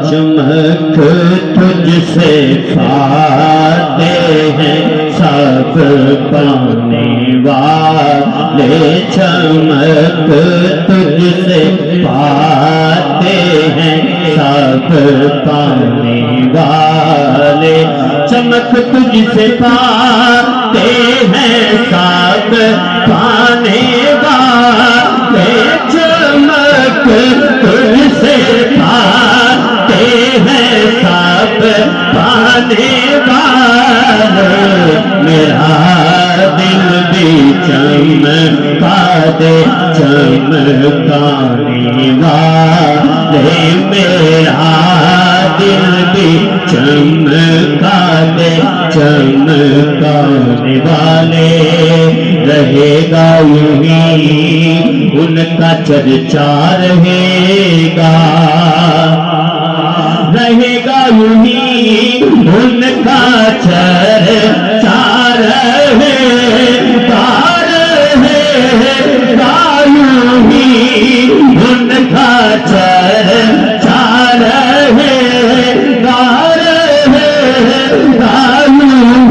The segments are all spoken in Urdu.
چمک تجھ سے پاتے ہیں سب پانے والے، چمک تجھ سے پاتے ہیں سب پانے والے، چمک تجھ سے پاتے ہیں سب پانے والے، چمک تجھ سے پاتے ہیں سب پانے والے، میرا دل بھی چمکا دے چمکانے والے، میرا دل بھی چمکا دے چمکانے والے، رہے گا یوں ان کا چرچا رہے گا، رہے گا یوں ان کا چرچا رہے گا، رہے گا یوں ان کا چرچا رہے گا، رہے گا یوں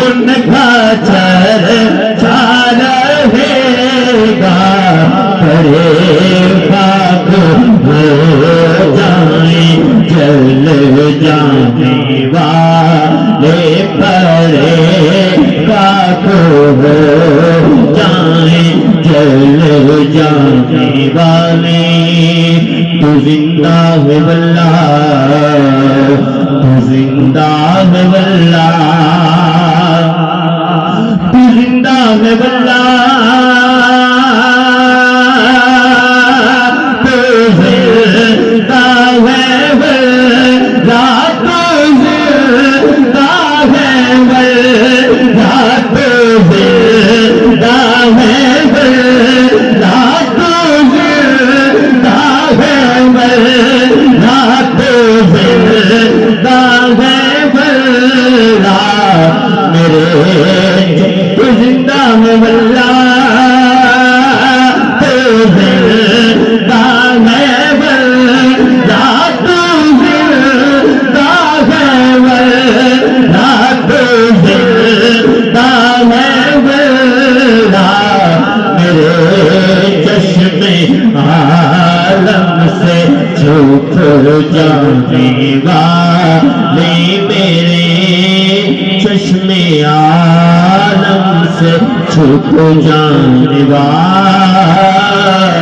ان کا چرچا رہے گا، پرے خاک ہو جائیں جل جانے والے، پرے خاک ہو جائیں جل جانے والے، تو زندہ ہے واللہ، تو زندہ ہے واللہ، تو زندہ ہے واللہ، تو زندہ ہے واللہ، تو زندہ ہے واللہ، تو زندہ ہے واللہ، تو زندہ ہے واللہ، تو زندہ ہے واللہ، میرے تو زندہ ہے واللہ، تو زندہ ہے واللہ، تو زندہ ہے واللہ، تو زندہ ہے واللہ، میرے چشمے عالم سے چھپ جانے والے، میرے چشمے عالم سے چھپ جانے والے۔